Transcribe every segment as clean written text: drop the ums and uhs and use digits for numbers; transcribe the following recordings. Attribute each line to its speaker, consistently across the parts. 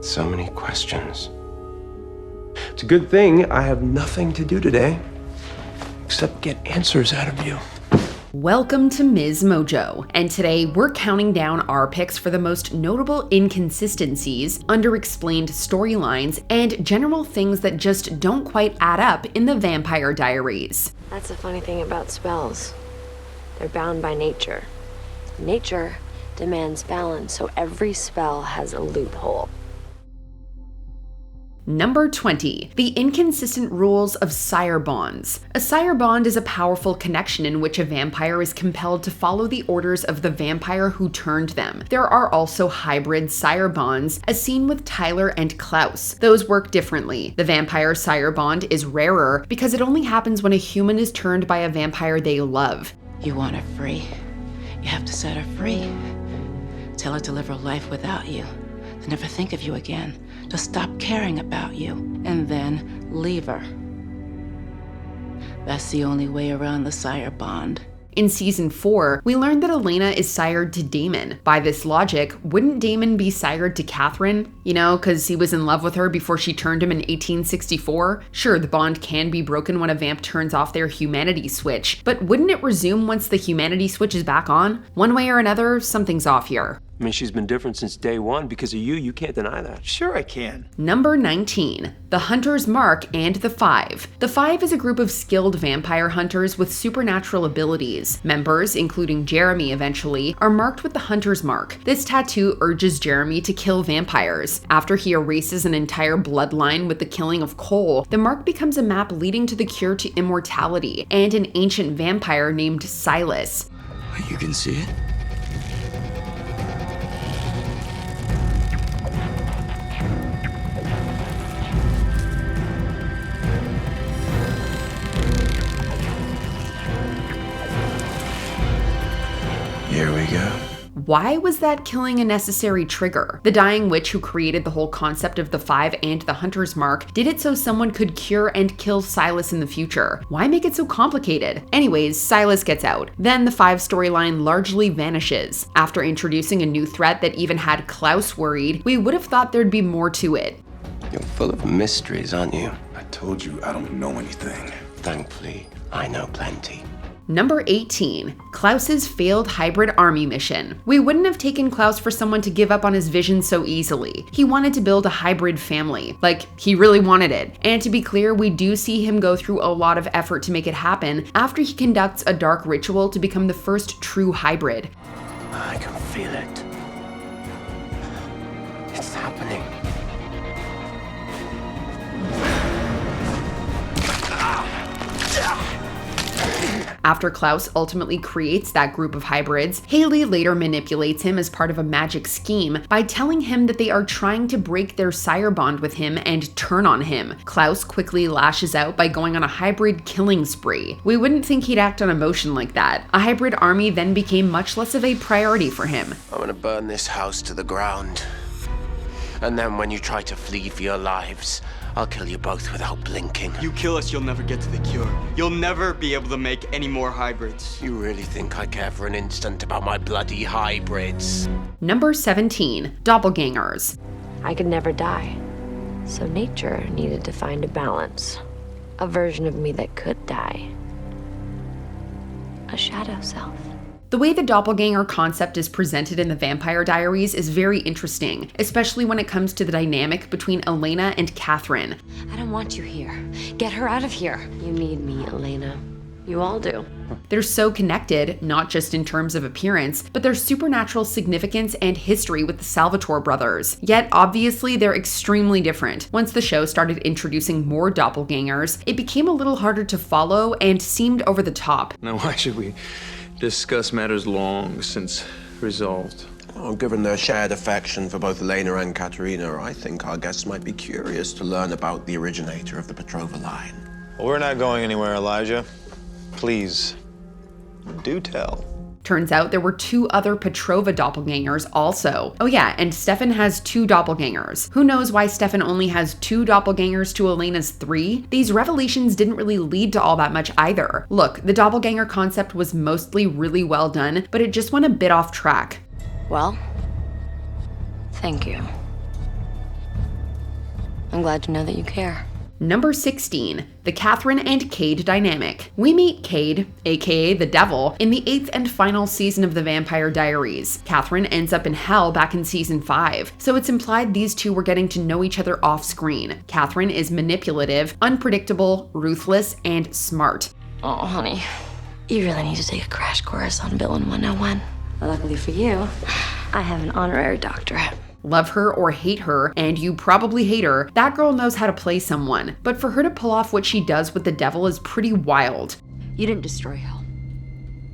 Speaker 1: So many questions. It's a good thing I have nothing to do today except get answers out of you.
Speaker 2: Welcome to MsMojo, and today we're counting down our picks for the most notable inconsistencies, underexplained storylines, and general things that just don't quite add up in the Vampire Diaries.
Speaker 3: That's the funny thing about spells. They're bound by nature. Nature demands balance, so every spell has a loophole.
Speaker 2: Number 20. The inconsistent rules of sire bonds. A sire bond is a powerful connection in which a vampire is compelled to follow the orders of the vampire who turned them. There are also hybrid sire bonds, as seen with Tyler and Klaus. Those work differently. The vampire sire bond is rarer because it only happens when a human is turned by a vampire they love.
Speaker 4: You want her free. You have to set her free. Tell her to live her life without you. To never think of you again. To stop caring about you. And then leave her. That's the only way around the sire bond.
Speaker 2: In season 4, we learned that Elena is sired to Damon. By this logic, wouldn't Damon be sired to Katherine? You know, because he was in love with her before she turned him in 1864? Sure, the bond can be broken when a vamp turns off their humanity switch, but wouldn't it resume once the humanity switch is back on? One way or another, something's off here.
Speaker 1: I mean, she's been different since day one because of you. You can't deny that.
Speaker 5: Sure I can.
Speaker 2: Number 19. The Hunter's Mark and the Five. The Five is a group of skilled vampire hunters with supernatural abilities. Members, including Jeremy eventually, are marked with the Hunter's Mark. This tattoo urges Jeremy to kill vampires. After he erases an entire bloodline with the killing of Cole, the mark becomes a map leading to the cure to immortality and an ancient vampire named Silas.
Speaker 5: You can see it? Here we go.
Speaker 2: Why was that killing a necessary trigger? The dying witch who created the whole concept of the Five and the Hunter's Mark did it so someone could cure and kill Silas in the future. Why make it so complicated? Anyways, Silas gets out. Then the Five storyline largely vanishes. After introducing a new threat that even had Klaus worried, we would have thought there'd be more to it.
Speaker 1: You're full of mysteries, aren't you?
Speaker 5: I told you I don't know anything.
Speaker 1: Thankfully, I know plenty.
Speaker 2: Number 18. Klaus's failed hybrid army mission. We wouldn't have taken Klaus for someone to give up on his vision so easily. He wanted to build a hybrid family. Like, he really wanted it. And to be clear, we do see him go through a lot of effort to make it happen after he conducts a dark ritual to become the first true hybrid.
Speaker 1: I can feel it. It's happening.
Speaker 2: After Klaus ultimately creates that group of hybrids, Haley later manipulates him as part of a magic scheme by telling him that they are trying to break their sire bond with him and turn on him. Klaus quickly lashes out by going on a hybrid killing spree. We wouldn't think he'd act on emotion like that. A hybrid army then became much less of a priority for him.
Speaker 1: I'm gonna burn this house to the ground. And then when you try to flee for your lives, I'll kill you both without blinking.
Speaker 6: You kill us, you'll never get to the cure. You'll never be able to make any more hybrids.
Speaker 1: You really think I care for an instant about my bloody hybrids?
Speaker 2: Number 17. Doppelgangers.
Speaker 3: I could never die, so nature needed to find a balance. A version of me that could die. A shadow self.
Speaker 2: The way the doppelganger concept is presented in the Vampire Diaries is very interesting, especially when it comes to the dynamic between Elena and Katherine.
Speaker 3: I don't want you here. Get her out of here. You need me, Elena. You all do.
Speaker 2: They're so connected, not just in terms of appearance, but their supernatural significance and history with the Salvatore brothers. Yet, obviously, they're extremely different. Once the show started introducing more doppelgangers, it became a little harder to follow and seemed over the top.
Speaker 7: Now, why should we discuss matters long since resolved?
Speaker 1: Well, given their shared affection for both Elena and Katerina, I think our guests might be curious to learn about the originator of the Petrova line.
Speaker 8: Well, we're not going anywhere, Elijah. Please, do tell.
Speaker 2: Turns out there were 2 other Petrova doppelgangers also. Oh yeah, and Stefan has 2 doppelgangers. Who knows why Stefan only has 2 doppelgangers to Elena's 3? These revelations didn't really lead to all that much either. Look, the doppelganger concept was mostly really well done, but it just went a bit off track.
Speaker 3: Well, thank you. I'm glad to know that you care.
Speaker 2: Number 16, the Katherine and Cade dynamic. We meet Cade, aka the Devil, in the 8th and final season of the Vampire Diaries. Katherine ends up in hell back in season 5, so it's implied these two were getting to know each other off screen. Katherine is manipulative, unpredictable, ruthless, and smart.
Speaker 3: Oh, honey, you really need to take a crash course on Villain 101. Luckily for you, I have an honorary doctorate.
Speaker 2: Love her or hate her, and you probably hate her, that girl knows how to play someone. But for her to pull off what she does with the Devil is pretty wild.
Speaker 3: You didn't destroy Hell.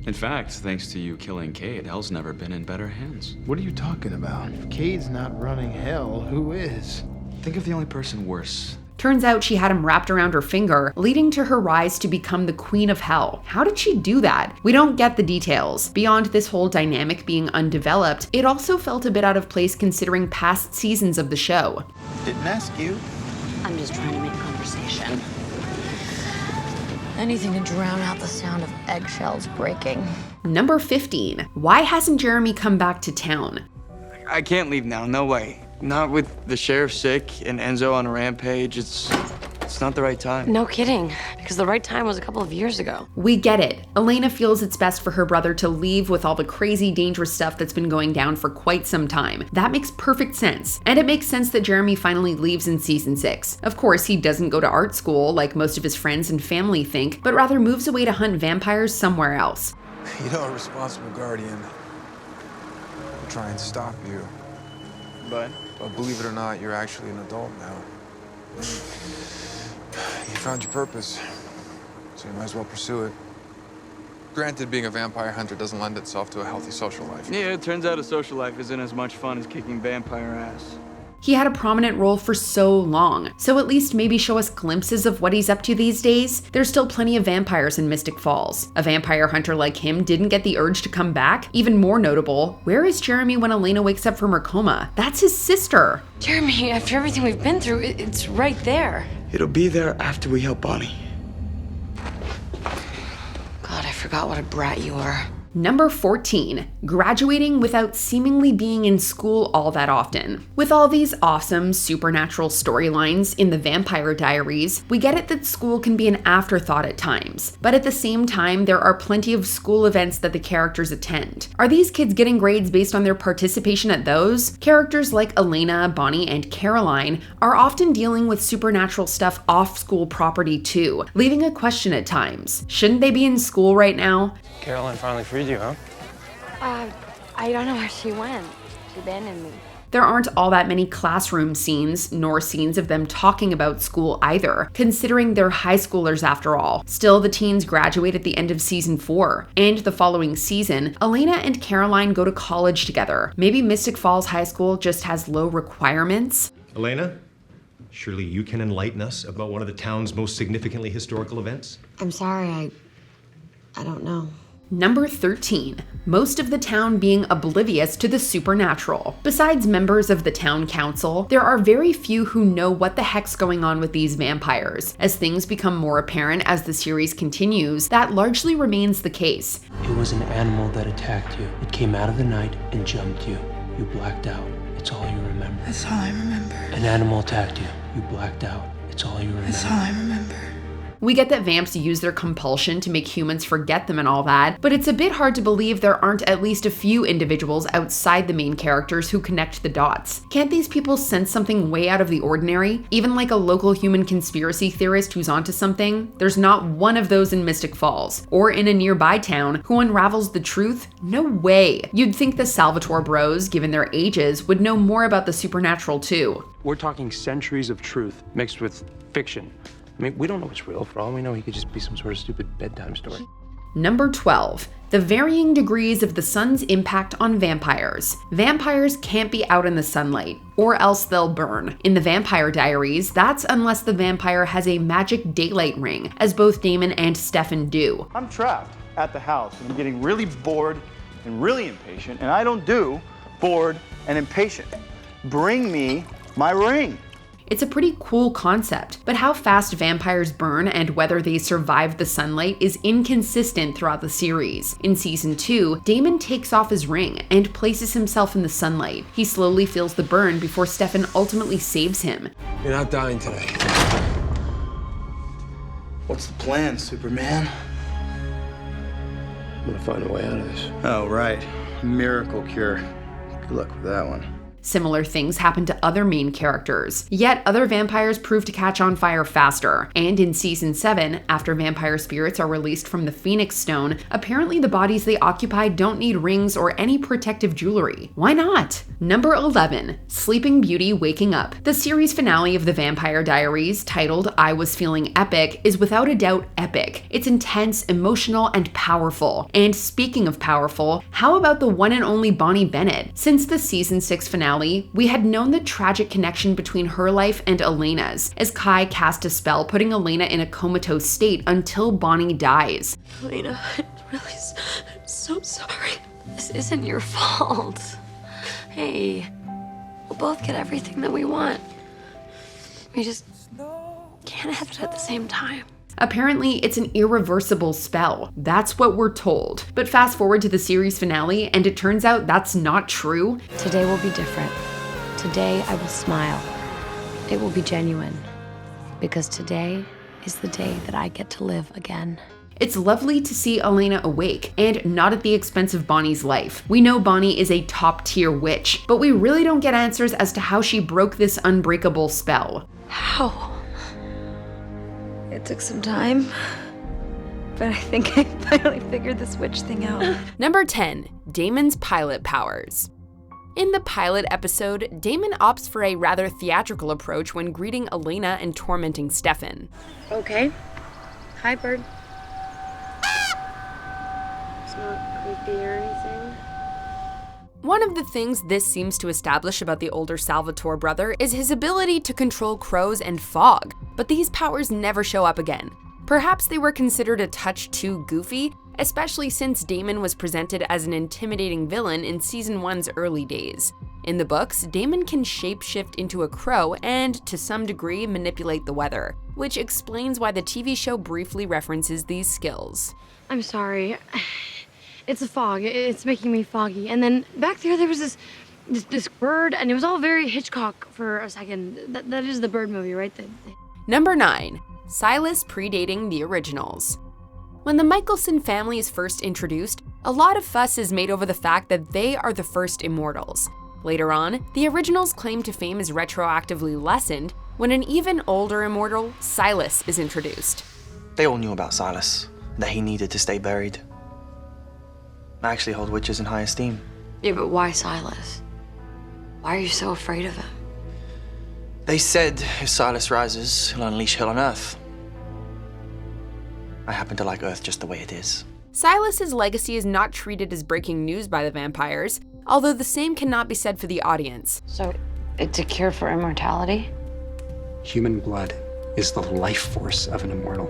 Speaker 9: In fact, thanks to you killing Cade, Hell's never been in better hands.
Speaker 10: What are you talking about? If Cade's not running Hell, who is?
Speaker 9: Think of the only person worse.
Speaker 2: Turns out she had him wrapped around her finger, leading to her rise to become the Queen of Hell. How did she do that? We don't get the details. Beyond this whole dynamic being undeveloped, it also felt a bit out of place considering past seasons of the show.
Speaker 10: Didn't ask you.
Speaker 3: I'm just trying to make conversation. Anything to drown out the sound of eggshells breaking.
Speaker 2: Number 15. Why hasn't Jeremy come back to town?
Speaker 6: I can't leave now, no way. Not with the sheriff sick and Enzo on a rampage. It's not the right time.
Speaker 3: No kidding, because the right time was a couple of years ago.
Speaker 2: We get it. Elena feels it's best for her brother to leave with all the crazy, dangerous stuff that's been going down for quite some time. That makes perfect sense. And it makes sense that Jeremy finally leaves in season 6. Of course, he doesn't go to art school like most of his friends and family think, but rather moves away to hunt vampires somewhere else.
Speaker 11: You know, a responsible guardian will try and stop you.
Speaker 6: But
Speaker 11: believe it or not, you're actually an adult now. You found your purpose, so you might as well pursue it. Granted, being a vampire hunter doesn't lend itself to a healthy social life.
Speaker 6: yeah, it turns out a social life isn't as much fun as kicking vampire ass.
Speaker 2: He had a prominent role for so long, so at least maybe show us glimpses of what he's up to these days. There's still plenty of vampires in Mystic Falls. A vampire hunter like him didn't get the urge to come back. Even more notable, where is Jeremy when Elena wakes up from her coma? That's his sister.
Speaker 3: Jeremy, after everything we've been through, it's right there.
Speaker 6: It'll be there after we help Bonnie.
Speaker 3: God, I forgot what a brat you are.
Speaker 2: Number 14, graduating without seemingly being in school all that often. With all these awesome supernatural storylines in the Vampire Diaries, we get it that school can be an afterthought at times, but at the same time, there are plenty of school events that the characters attend. Are these kids getting grades based on their participation at those? Characters like Elena, Bonnie, and Caroline are often dealing with supernatural stuff off school property too, leaving a question at times. Shouldn't they be in school right now?
Speaker 1: Caroline finally freed you, huh?
Speaker 3: I don't know where she went. She abandoned me.
Speaker 2: There aren't all that many classroom scenes, nor scenes of them talking about school either, considering they're high schoolers after all. Still, the teens graduate at the end of season 4, and the following season, Elena and Caroline go to college together. Maybe Mystic Falls High School just has low requirements?
Speaker 12: Elena, surely you can enlighten us about one of the town's most significantly historical events?
Speaker 3: I'm sorry, I don't know.
Speaker 2: Number 13, most of the town being oblivious to the supernatural. Besides members of the town council, there are very few who know what the heck's going on with these vampires. As things become more apparent as the series continues, that largely remains the case.
Speaker 13: It was an animal that attacked you. It came out of the night and jumped you. You blacked out. It's all you remember.
Speaker 14: That's all I remember.
Speaker 13: An animal attacked you. You blacked out. It's all you remember.
Speaker 14: That's all I remember.
Speaker 2: We get that vamps use their compulsion to make humans forget them and all that, but it's a bit hard to believe there aren't at least a few individuals outside the main characters who connect the dots. Can't these people sense something way out of the ordinary? Even like a local human conspiracy theorist who's onto something? There's not one of those in Mystic Falls, or in a nearby town, who unravels the truth? No way. You'd think the Salvatore bros, given their ages, would know more about the supernatural too.
Speaker 1: We're talking centuries of truth mixed with fiction. I mean, we don't know what's real. For all we know, he could just be some sort of stupid bedtime story.
Speaker 2: Number 12, the varying degrees of the sun's impact on vampires. Vampires can't be out in the sunlight, or else they'll burn. In the Vampire Diaries, that's unless the vampire has a magic daylight ring, as both Damon and Stefan do.
Speaker 10: I'm trapped at the house, and I'm getting really bored and really impatient, and I don't do bored and impatient. Bring me my ring.
Speaker 2: It's a pretty cool concept, but how fast vampires burn and whether they survive the sunlight is inconsistent throughout the series. In season 2, Damon takes off his ring and places himself in the sunlight. He slowly feels the burn before Stefan ultimately saves him.
Speaker 14: You're not dying today.
Speaker 15: What's the plan, Superman?
Speaker 14: I'm gonna find a way out of this.
Speaker 15: Oh, right. Miracle cure. Good luck with that one.
Speaker 2: Similar things happen to other main characters, yet other vampires prove to catch on fire faster. And in season 7, after vampire spirits are released from the Phoenix Stone, apparently the bodies they occupy don't need rings or any protective jewelry. Why not? Number 11, Sleeping Beauty Waking Up. The series finale of the Vampire Diaries, titled I Was Feeling Epic, is without a doubt epic. It's intense, emotional, and powerful. And speaking of powerful, how about the one and only Bonnie Bennett? Since the season 6 finale, we had known the tragic connection between her life and Elena's, as Kai cast a spell putting Elena in a comatose state until Bonnie dies.
Speaker 3: Elena, I'm really so sorry. This isn't your fault. Hey, we'll both get everything that we want. We just can't have it at the same time.
Speaker 2: Apparently, it's an irreversible spell. That's what we're told. But fast forward to the series finale, and it turns out that's not true.
Speaker 3: Today will be different. Today I will smile. It will be genuine. Because today is the day that I get to live again.
Speaker 2: It's lovely to see Elena awake, and not at the expense of Bonnie's life. We know Bonnie is a top-tier witch, but we really don't get answers as to how she broke this unbreakable spell.
Speaker 16: How? It took some time, but I think I finally figured this witch thing out.
Speaker 2: Number 10, Damon's pilot powers. In the pilot episode, Damon opts for a rather theatrical approach when greeting Elena and tormenting Stefan.
Speaker 3: Okay. Hi, bird. It's not creepy or anything.
Speaker 2: One of the things this seems to establish about the older Salvatore brother is his ability to control crows and fog, but these powers never show up again. Perhaps they were considered a touch too goofy, especially since Damon was presented as an intimidating villain in season 1's early days. In the books, Damon can shapeshift into a crow and, to some degree, manipulate the weather, which explains why the TV show briefly references these skills.
Speaker 3: I'm sorry. It's a fog. It's making me foggy. And then back there was this bird, and it was all very Hitchcock for a second. That is the bird movie, right?
Speaker 2: Number 9, Silas predating the originals. When the Michelson family is first introduced, a lot of fuss is made over the fact that they are the first immortals. Later on, the originals' claim to fame is retroactively lessened when an even older immortal, Silas, is introduced.
Speaker 17: They all knew about Silas, that he needed to stay buried. I actually hold witches in high esteem.
Speaker 3: Yeah, but why Silas? Why are you so afraid of him?
Speaker 17: They said if Silas rises, he'll unleash hell on Earth. I happen to like Earth just the way it is.
Speaker 2: Silas's legacy is not treated as breaking news by the vampires, although the same cannot be said for the audience.
Speaker 3: So, it's a cure for immortality?
Speaker 18: Human blood is the life force of an immortal.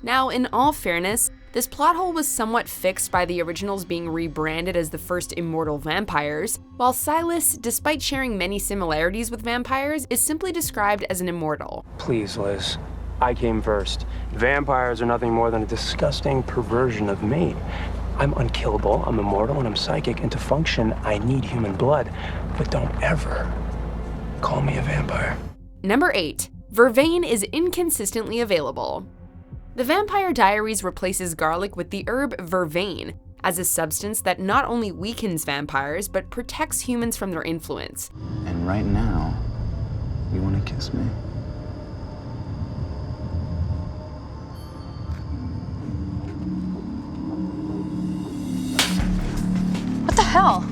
Speaker 2: Now, in all fairness, this plot hole was somewhat fixed by the originals being rebranded as the first immortal vampires, while Silas, despite sharing many similarities with vampires, is simply described as an immortal.
Speaker 13: Please, Liz. I came first. Vampires are nothing more than a disgusting perversion of me. I'm unkillable, I'm immortal, and I'm psychic, and to function, I need human blood. But don't ever call me a vampire.
Speaker 2: Number 8, Vervain is inconsistently available. The Vampire Diaries replaces garlic with the herb Vervain as a substance that not only weakens vampires, but protects humans from their influence.
Speaker 15: And right now, you want to kiss me?
Speaker 16: What the hell?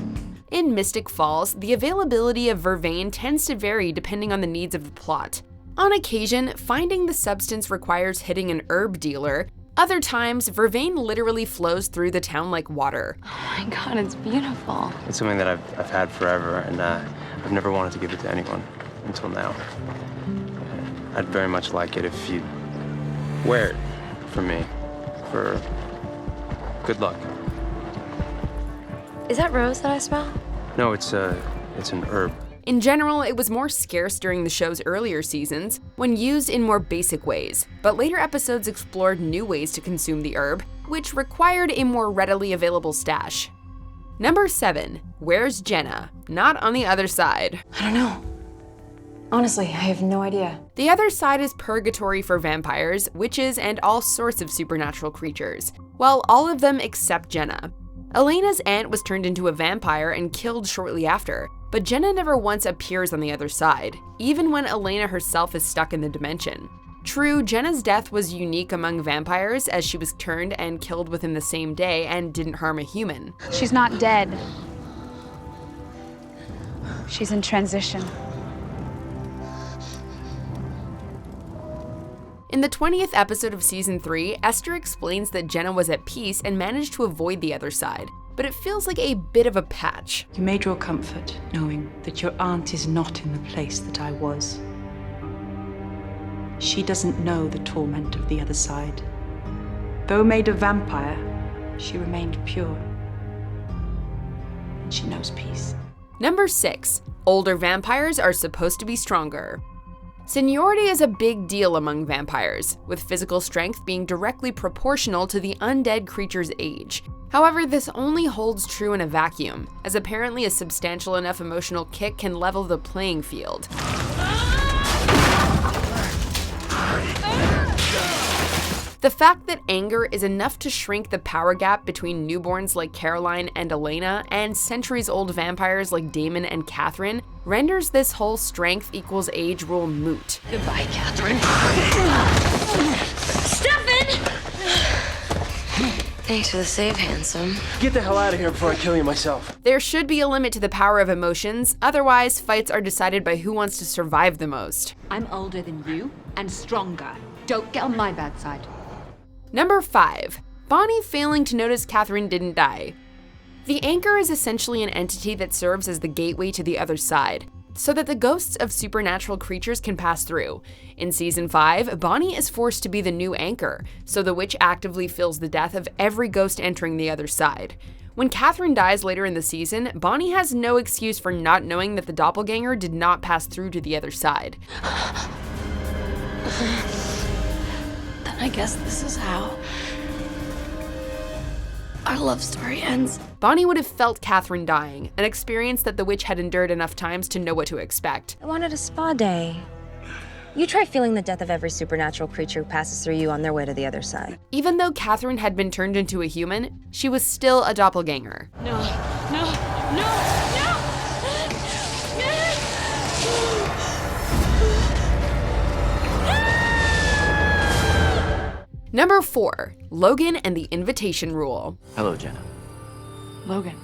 Speaker 2: In Mystic Falls, the availability of Vervain tends to vary depending on the needs of the plot. On occasion, finding the substance requires hitting an herb dealer. Other times, Vervain literally flows through the town like water.
Speaker 3: Oh my god, it's beautiful.
Speaker 1: It's something that I've had forever, and I've never wanted to give it to anyone until now. I'd very much like it if you'd wear it for me, for good luck.
Speaker 3: Is that rose that I smell?
Speaker 1: No, it's an herb.
Speaker 2: In general, it was more scarce during the show's earlier seasons, when used in more basic ways, but later episodes explored new ways to consume the herb, which required a more readily available stash. Number 7. Where's Jenna? Not on the other side.
Speaker 19: I don't know. Honestly, I have no idea.
Speaker 2: The other side is purgatory for vampires, witches, and all sorts of supernatural creatures. Well, all of them except Jenna. Elena's aunt was turned into a vampire and killed shortly after, but Jenna never once appears on the other side, even when Elena herself is stuck in the dimension. True, Jenna's death was unique among vampires as she was turned and killed within the same day and didn't harm a human.
Speaker 20: She's not dead. She's in transition.
Speaker 2: In the 20th episode of Season 3, Esther explains that Jenna was at peace and managed to avoid the other side, but it feels like a bit of a patch.
Speaker 21: You may draw comfort knowing that your aunt is not in the place that I was. She doesn't know the torment of the other side. Though made a vampire, she remained pure. And she knows peace.
Speaker 2: Number 6. Older vampires are supposed to be stronger. Seniority is a big deal among vampires, with physical strength being directly proportional to the undead creature's age. However, this only holds true in a vacuum, as apparently a substantial enough emotional kick can level the playing field. The fact that anger is enough to shrink the power gap between newborns like Caroline and Elena and centuries-old vampires like Damon and Katherine renders this whole strength equals age rule moot.
Speaker 3: Goodbye, Katherine. Stefan! Thanks for the save, handsome.
Speaker 13: Get the hell out of here before I kill you myself.
Speaker 2: There should be a limit to the power of emotions, otherwise fights are decided by who wants to survive the most.
Speaker 22: I'm older than you and stronger. Don't get on my bad side.
Speaker 2: Number 5. Bonnie failing to notice Katherine didn't die. The anchor is essentially an entity that serves as the gateway to the other side, so that the ghosts of supernatural creatures can pass through. In Season 5, Bonnie is forced to be the new anchor, so the witch actively feels the death of every ghost entering the other side. When Katherine dies later in the season, Bonnie has no excuse for not knowing that the Doppelganger did not pass through to the other side.
Speaker 3: Then I guess this is how our love story ends.
Speaker 2: Bonnie would have felt Katherine dying, an experience that the witch had endured enough times to know what to expect.
Speaker 23: I wanted a spa day. You try feeling the death of every supernatural creature who passes through you on their way to the other side.
Speaker 2: Even though Katherine had been turned into a human, she was still a doppelganger.
Speaker 3: No.
Speaker 2: Number 4. Logan and the Invitation Rule.
Speaker 24: Hello, Jenna.
Speaker 21: Logan.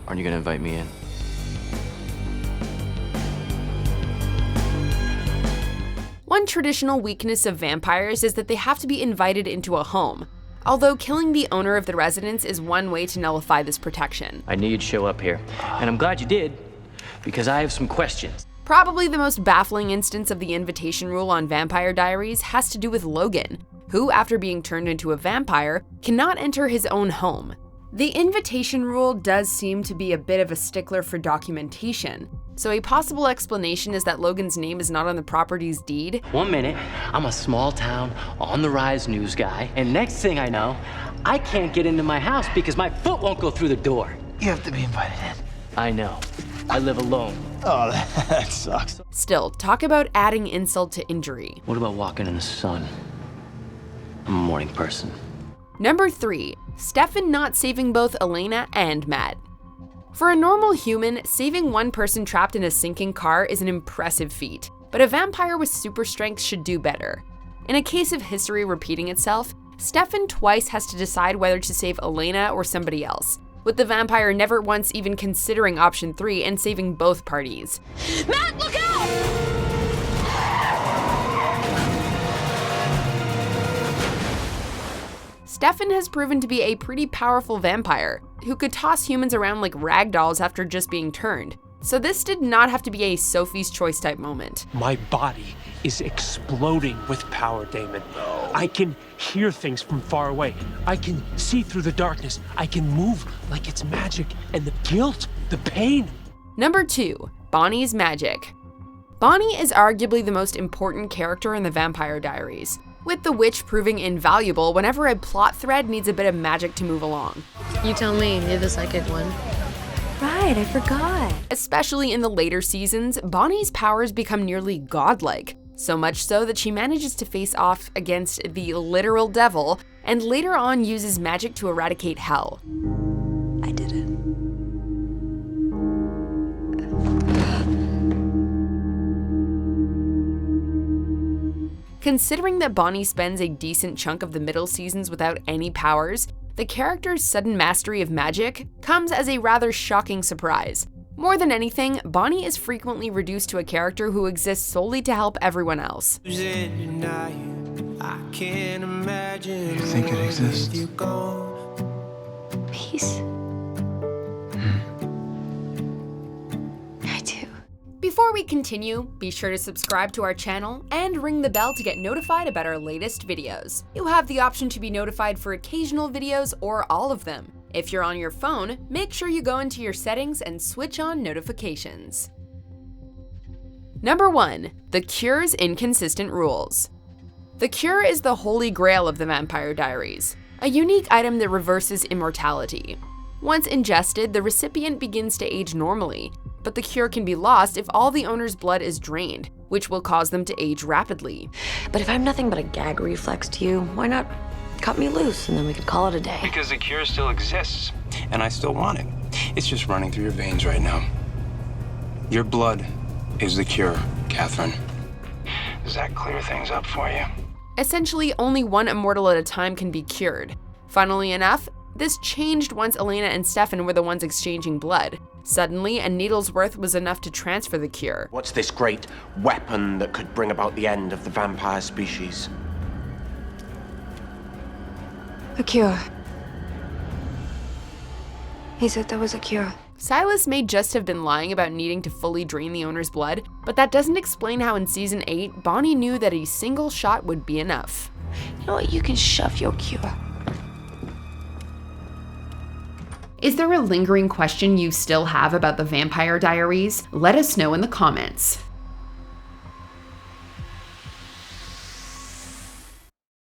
Speaker 24: Aren't you gonna invite me in?
Speaker 2: One traditional weakness of vampires is that they have to be invited into a home, although killing the owner of the residence is one way to nullify this protection.
Speaker 24: I knew you'd show up here, and I'm glad you did, because I have some questions.
Speaker 2: Probably the most baffling instance of the invitation rule on Vampire Diaries has to do with Logan, who, after being turned into a vampire, cannot enter his own home. The invitation rule does seem to be a bit of a stickler for documentation, so a possible explanation is that Logan's name is not on the property's deed.
Speaker 24: 1 minute, I'm a small town, on the rise news guy, and next thing I know, I can't get into my house because my foot won't go through the door.
Speaker 5: You have to be invited in.
Speaker 24: I know. I live alone.
Speaker 5: Oh, that sucks.
Speaker 2: Still, talk about adding insult to injury.
Speaker 24: What about walking in the sun? I'm a morning person.
Speaker 2: Number 3. Stefan not saving both Elena and Matt. For a normal human, saving one person trapped in a sinking car is an impressive feat, but a vampire with super strength should do better. In a case of history repeating itself, Stefan twice has to decide whether to save Elena or somebody else, with the vampire never once even considering option 3 and saving both parties.
Speaker 3: Matt, look out!
Speaker 2: Stefan has proven to be a pretty powerful vampire, who could toss humans around like rag dolls after just being turned. So this did not have to be a Sophie's Choice type moment.
Speaker 13: My body is exploding with power, Damon.
Speaker 4: I can hear things from far away. I can see through the darkness. I can move like it's magic. And the guilt, the pain.
Speaker 2: Number 2, Bonnie's magic. Bonnie is arguably the most important character in the Vampire Diaries, with the witch proving invaluable whenever a plot thread needs a bit of magic to move along.
Speaker 3: You tell me, you're the psychic one.
Speaker 2: Right, I forgot. Especially in the later seasons, Bonnie's powers become nearly godlike, so much so that she manages to face off against the literal devil and later on uses magic to eradicate hell.
Speaker 16: I did it.
Speaker 2: Considering that Bonnie spends a decent chunk of the middle seasons without any powers, the character's sudden mastery of magic comes as a rather shocking surprise. More than anything, Bonnie is frequently reduced to a character who exists solely to help everyone else.
Speaker 5: You think it exists?
Speaker 3: Peace.
Speaker 2: Before we continue, be sure to subscribe to our channel and ring the bell to get notified about our latest videos. You have the option to be notified for occasional videos or all of them. If you're on your phone, make sure you go into your settings and switch on notifications. Number 1, the Cure's inconsistent rules. The Cure is the holy grail of the Vampire Diaries, a unique item that reverses immortality. Once ingested, the recipient begins to age normally, but the cure can be lost if all the owner's blood is drained, which will cause them to age rapidly.
Speaker 3: But if I'm nothing but a gag reflex to you, why not cut me loose and then we could call it a day?
Speaker 1: Because the cure still exists, and I still want it. It's just running through your veins right now. Your blood is the cure, Katherine. Does that clear things up for you?
Speaker 2: Essentially, only one immortal at a time can be cured. Funnily enough, this changed once Elena and Stefan were the ones exchanging blood. Suddenly, a needle's worth was enough to transfer the cure.
Speaker 7: What's this great weapon that could bring about the end of the vampire species?
Speaker 16: A cure. He said there was a cure.
Speaker 2: Silas may just have been lying about needing to fully drain the owner's blood, but that doesn't explain how in Season 8, Bonnie knew that a single shot would be enough.
Speaker 3: You know what? You can shove your cure.
Speaker 2: Is there a lingering question you still have about the Vampire Diaries? Let us know in the comments.